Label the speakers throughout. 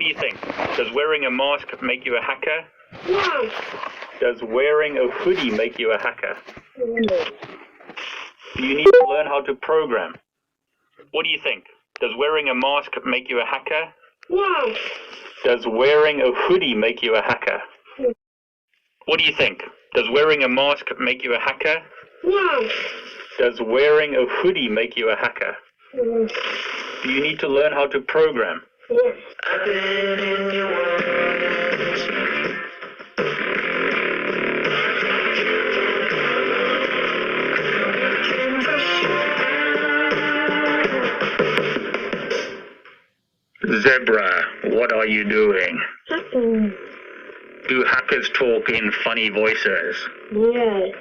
Speaker 1: do you think? Does wearing a mask make you a hacker?
Speaker 2: No.
Speaker 1: Does wearing a hoodie make you a hacker?
Speaker 2: No.
Speaker 1: Do you need to learn how to program? What do you think? Does wearing a mask make you a hacker?
Speaker 2: No.
Speaker 1: Does wearing a hoodie make you a hacker? What do you think? Does wearing a mask make you a hacker?
Speaker 2: No.
Speaker 1: Does wearing a hoodie make you a hacker?
Speaker 2: No.
Speaker 1: Do you need to learn how to program?
Speaker 2: Yes.
Speaker 1: Zebra, what are you doing?
Speaker 2: Hacking.
Speaker 1: Do hackers talk in funny voices?
Speaker 2: Yes.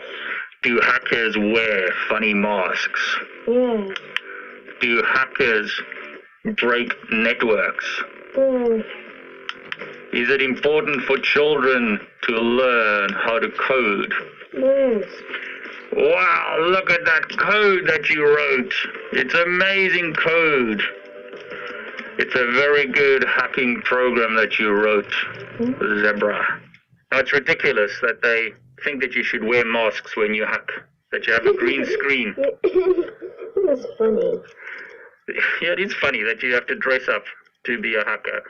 Speaker 1: Do hackers wear funny masks?
Speaker 2: Yes.
Speaker 1: Do hackers break networks?
Speaker 2: Yes.
Speaker 1: Is it important for children to learn how to code?
Speaker 2: Yes.
Speaker 1: Wow, look at that code that you wrote. It's amazing code. It's a very good hacking program that you wrote, Zebra. Now, it's ridiculous that they think that you should wear masks when you hack, that you have a green screen.
Speaker 2: That's funny.
Speaker 1: Yeah, it is funny that you have to dress up to be a hacker,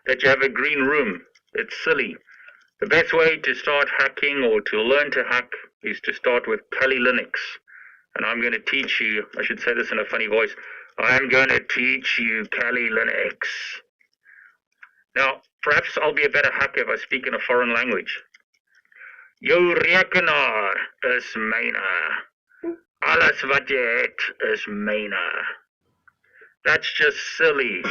Speaker 1: that you have a green room. It's silly. The best way to start hacking or to learn to hack is to start with Kali Linux. And I'm going to teach you, I should say this in a funny voice, I'm going to teach you Kali Linux. Now, perhaps I'll be a better hacker if I speak in a foreign language. Jou rekenaar is myne. Alles wat jy het is myne. That's just silly.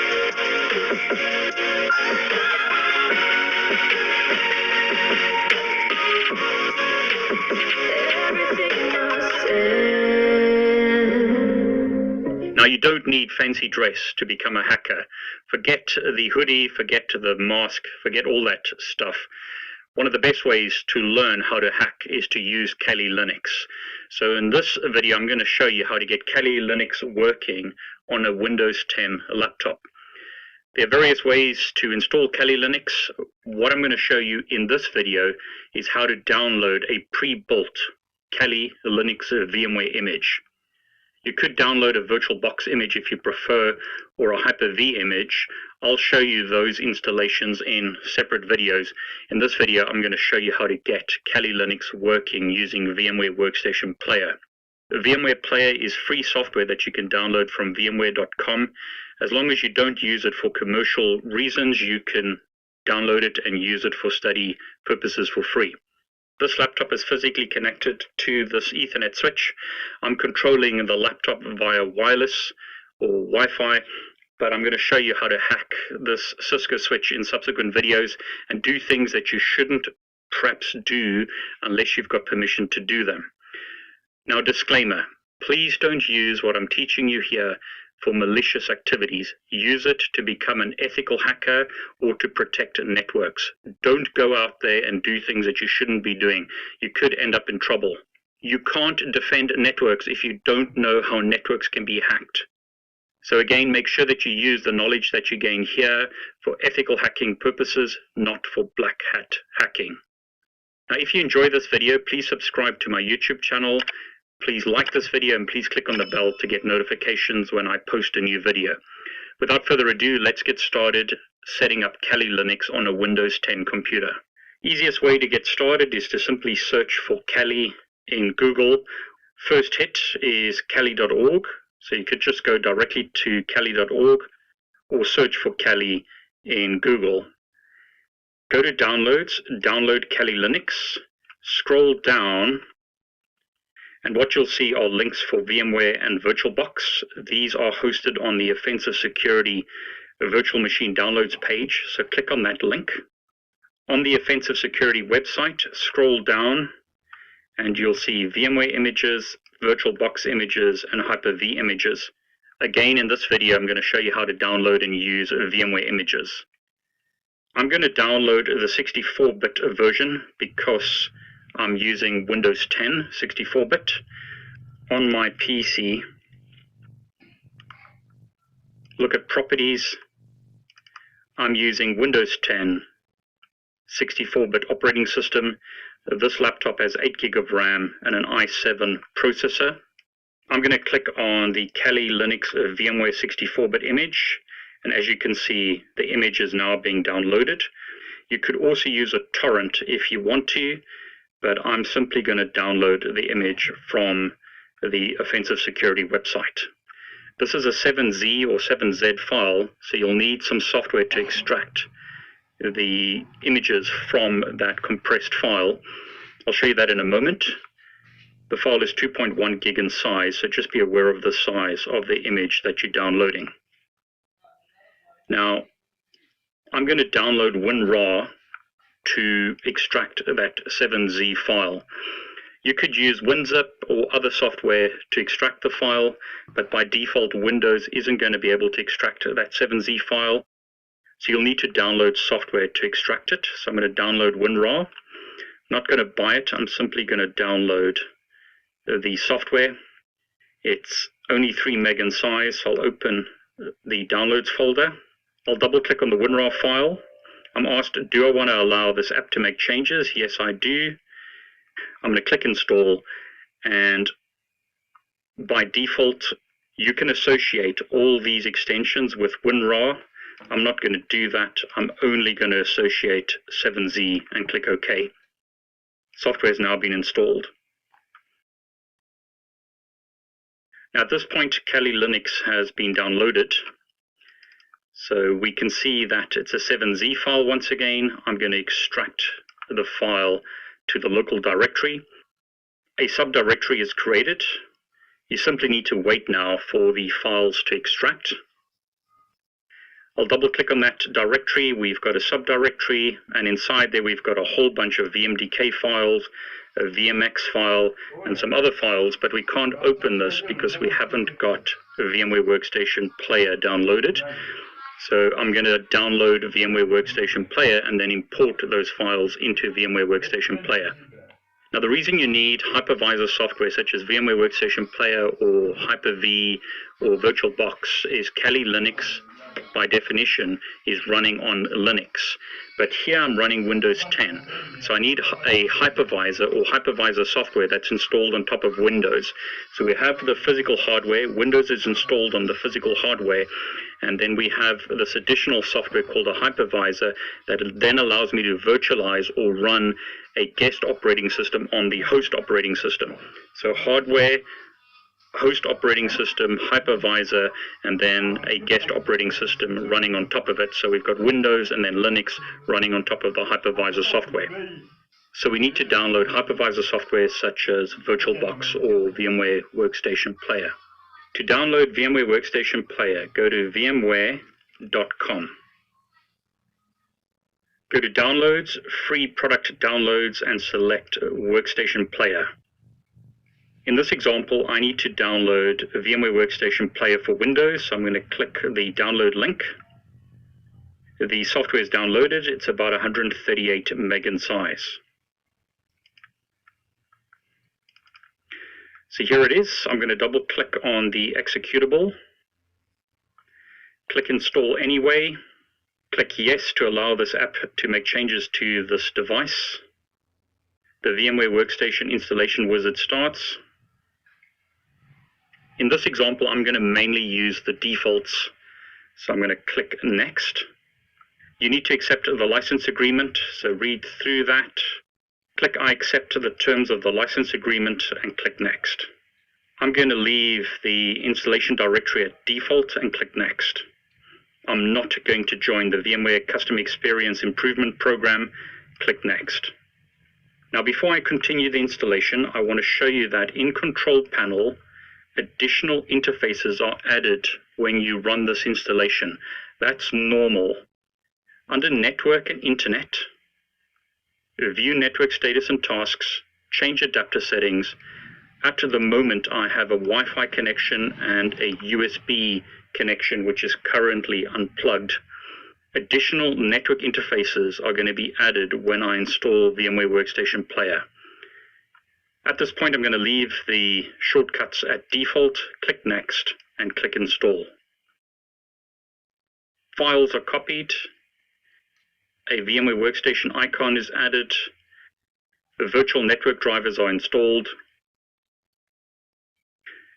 Speaker 1: Now, you don't need fancy dress to become a hacker. Forget the hoodie, forget the mask, forget all that stuff. One of the best ways to learn how to hack is to use Kali Linux. So in this video, I'm going to show you how to get Kali Linux working on a Windows 10 laptop. There are various ways to install Kali Linux. What I'm going to show you in this video is how to download a pre-built Kali Linux VMware image. You could download a VirtualBox image if you prefer, or a Hyper-V image. I'll show you those installations in separate videos. In this video, I'm going to show you how to get Kali Linux working using VMware Workstation Player. The VMware Player is free software that you can download from VMware.com. As long as you don't use it for commercial reasons, you can download it and use it for study purposes for free. This laptop is physically connected to this Ethernet switch. I'm controlling the laptop via wireless or Wi-Fi, but I'm going to show you how to hack this Cisco switch in subsequent videos and do things that you shouldn't perhaps do unless you've got permission to do them. Now, disclaimer, please don't use what I'm teaching you here for malicious activities. Use it to become an ethical hacker or to protect networks. Don't go out there and do things that you shouldn't be doing. You could end up in trouble. You can't defend networks if you don't know how networks can be hacked. So again, make sure that you use the knowledge that you gain here for ethical hacking purposes, not for black hat hacking. Now, if you enjoy this video, please subscribe to my YouTube channel. Please like this video and please click on the bell to get notifications when I post a new video. Without further ado, let's get started setting up Kali Linux on a Windows 10 computer. Easiest way to get started is to simply search for Kali in Google. First hit is kali.org, so you could just go directly to kali.org or search for Kali in Google. Go to Downloads, download Kali Linux, scroll down, and what you'll see are links for VMware and VirtualBox. These are hosted on the Offensive Security Virtual Machine Downloads page, so click on that link. On the Offensive Security website, scroll down, and you'll see VMware images, VirtualBox images, and Hyper-V images. Again, in this video, I'm going to show you how to download and use VMware images. I'm going to download the 64-bit version because I'm using Windows 10 64-bit on my PC. Look at Properties, I'm using Windows 10 64-bit operating system. This laptop has 8 gig of RAM and an i7 processor. I'm going to click on the Kali Linux VMware 64-bit image, and as you can see, the image is now being downloaded. You could also use a torrent if you want to, but I'm simply going to download the image from the Offensive Security website. This is a 7Z or 7Z file, so you'll need some software to extract the images from that compressed file. I'll show you that in a moment. The file is 2.1 gig in size, so just be aware of the size of the image that you're downloading. Now, I'm going to download WinRAR to extract that 7Z file. You could use WinZip or other software to extract the file, but by default, Windows isn't going to be able to extract that 7Z file. So you'll need to download software to extract it. So I'm going to download WinRAR. I'm not going to buy it. I'm simply going to download the software. It's only 3 meg in size. So I'll open the downloads folder. I'll double click on the WinRAR file. I'm asked, do I want to allow this app to make changes? Yes, I do. I'm going to click install, and by default, you can associate all these extensions with WinRAR. I'm not going to do that. I'm only going to associate 7Z and click OK. Software has now been installed. Now at this point, Kali Linux has been downloaded. So we can see that it's a 7Z file once again. I'm going to extract the file to the local directory. A subdirectory is created. You simply need to wait now for the files to extract. I'll double click on that directory. We've got a subdirectory, and inside there we've got a whole bunch of VMDK files, a VMX file, and some other files, but we can't open this because we haven't got a VMware Workstation Player downloaded. So I'm going to download VMware Workstation Player and then import those files into VMware Workstation Player. Now the reason you need hypervisor software such as VMware Workstation Player or Hyper-V or VirtualBox is Kali Linux, by definition, is running on Linux. But here I'm running Windows 10. So I need a hypervisor or hypervisor software that's installed on top of Windows. So we have the physical hardware. Windows is installed on the physical hardware. And then we have this additional software called a hypervisor that then allows me to virtualize or run a guest operating system on the host operating system. So hardware, host operating system, hypervisor, and then a guest operating system running on top of it. So we've got Windows and then Linux running on top of the hypervisor software. So we need to download hypervisor software such as VirtualBox or VMware Workstation Player. To download VMware Workstation Player, go to vmware.com. Go to Downloads, Free Product Downloads, and select Workstation Player. In this example, I need to download a VMware Workstation Player for Windows, so I'm going to click the download link. The software is downloaded. It's about 138 meg in size. So here it is. I'm going to double click on the executable. Click Install Anyway. Click Yes to allow this app to make changes to this device. The VMware Workstation installation wizard starts. In this example, I'm going to mainly use the defaults. So I'm going to click Next. You need to accept the license agreement, so read through that. Click I accept the terms of the license agreement and click Next. I'm going to leave the installation directory at default and click Next. I'm not going to join the VMware Custom Experience Improvement Program. Click Next. Now before I continue the installation, I want to show you that in Control Panel, additional interfaces are added when you run this installation. That's normal. Under Network and Internet, view network status and tasks, change adapter settings. At the moment, I have a Wi-Fi connection and a USB connection, which is currently unplugged. Additional network interfaces are going to be added when I install VMware Workstation Player. At this point, I'm going to leave the shortcuts at default, click Next, and click Install. Files are copied. a VMware Workstation icon is added. The virtual network drivers are installed.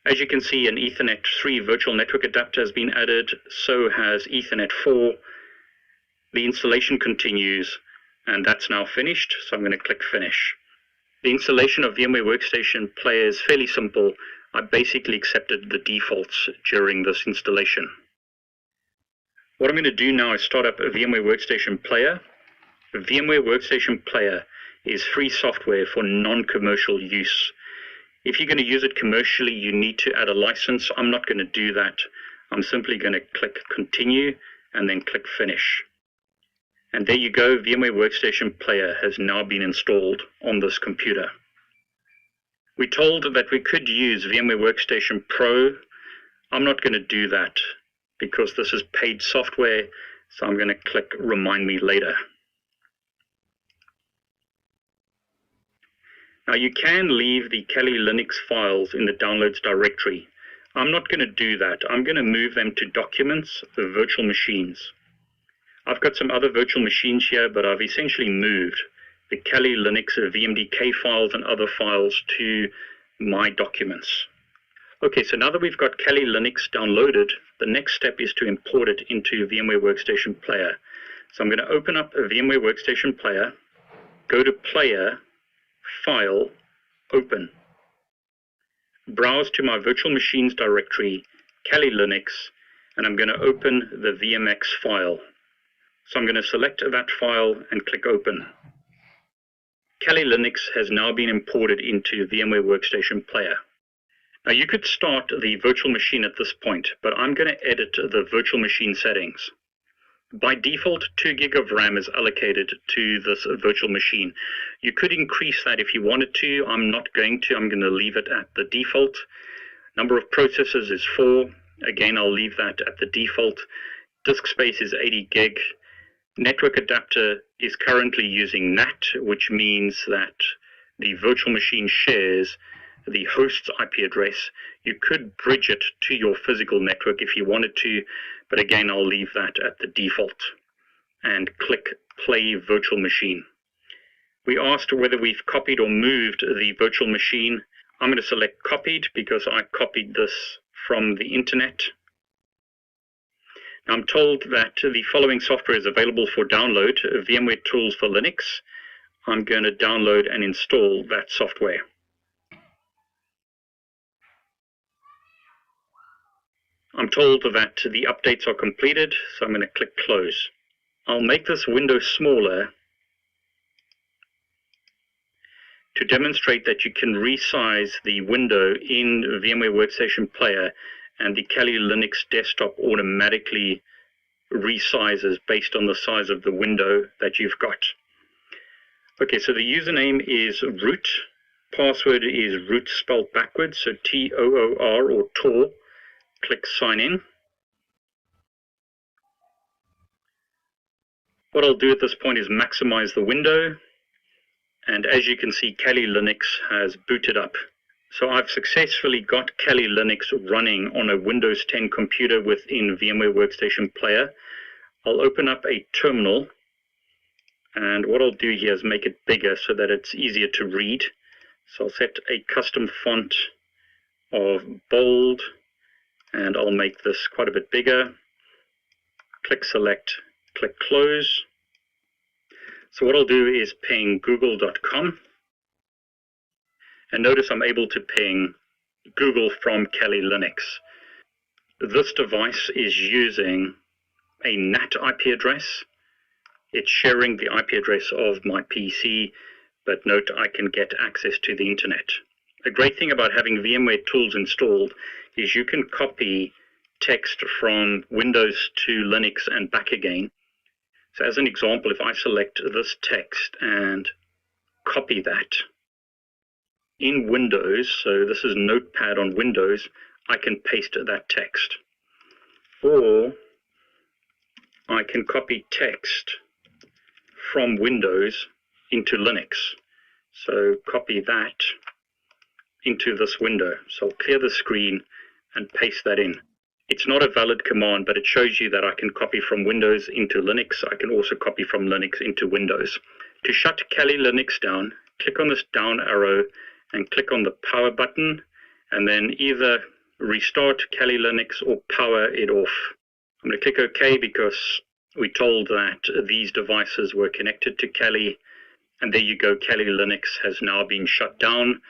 Speaker 1: As you can see, an Ethernet 3 virtual network adapter has been added, so has Ethernet 4. The installation continues, and that's now finished, so I'm going to click Finish. The installation of VMware Workstation Player is fairly simple. I basically accepted the defaults during this installation. What I'm going to do now is start up a VMware Workstation Player. VMware Workstation Player is free software for non-commercial use. If you're going to use it commercially, you need to add a license. I'm not going to do that. I'm simply going to click Continue and then click Finish. And there you go, VMware Workstation Player has now been installed on this computer. We're told that we could use VMware Workstation Pro. I'm not going to do that because this is paid software, so I'm going to click Remind Me Later. Now you can leave the Kali Linux files in the Downloads directory. I'm not going to do that. I'm going to move them to Documents, the Virtual Machines. I've got some other virtual machines here, but I've essentially moved the Kali Linux VMDK files and other files to my Documents. Okay, so now that we've got Kali Linux downloaded, the next step is to import it into VMware Workstation Player. So I'm going to open up a VMware Workstation Player, go to Player, File, Open. Browse to my virtual machines directory, Kali Linux, and I'm going to open the VMX file. So I'm going to select that file and click Open. Kali Linux has now been imported into VMware Workstation Player. Now you could start the virtual machine at this point, but I'm going to edit the virtual machine settings. By default, 2 GB of RAM is allocated to this virtual machine. You could increase that if you wanted to. I'm not going to. I'm going to leave it at the default. Number of processors is 4. Again, I'll leave that at the default. Disk space is 80 GB. Network adapter is currently using NAT, which means that the virtual machine shares the host's IP address. You could bridge it to your physical network if you wanted to, but again, I'll leave that at the default and click Play Virtual Machine. We asked whether we've copied or moved the virtual machine. I'm going to select Copied because I copied this from the internet. Now I'm told that the following software is available for download: VMware Tools for Linux. I'm going to download and install that software. I'm told that the updates are completed, so I'm going to click Close. I'll make this window smaller to demonstrate that you can resize the window in VMware Workstation Player, and the Kali Linux desktop automatically resizes based on the size of the window that you've got. Okay, so the username is root. Password is root spelled backwards, so T-O-O-R or Tor. Click Sign In. What I'll do at this point is maximize the window, and as you can see, Kali Linux has booted up. So I've successfully got Kali Linux running on a Windows 10 computer within VMware Workstation Player. I'll open up a terminal, and what I'll do here is make it bigger so that it's easier to read. So I'll set a custom font of bold, and I'll make this quite a bit bigger. Click Select, click Close. So what I'll do is ping google.com. And notice I'm able to ping Google from Kali Linux. This device is using a NAT IP address. It's sharing the IP address of my PC, but note I can get access to the internet. A great thing about having VMware Tools installed is you can copy text from Windows to Linux and back again. So as an example, if I select this text and copy that in Windows, so this is Notepad on Windows, I can paste that text. Or I can copy text from Windows into Linux. So copy that into this window. So I'll clear the screen and paste that in. It's not a valid command, but it shows you that I can copy from Windows into Linux. I can also copy from Linux into Windows. To shut Kali Linux down, click on this down arrow and click on the power button, and then either restart Kali Linux or power it off. I'm going to click OK because we told that these devices were connected to Kali, and there you go, Kali Linux has now been shut down.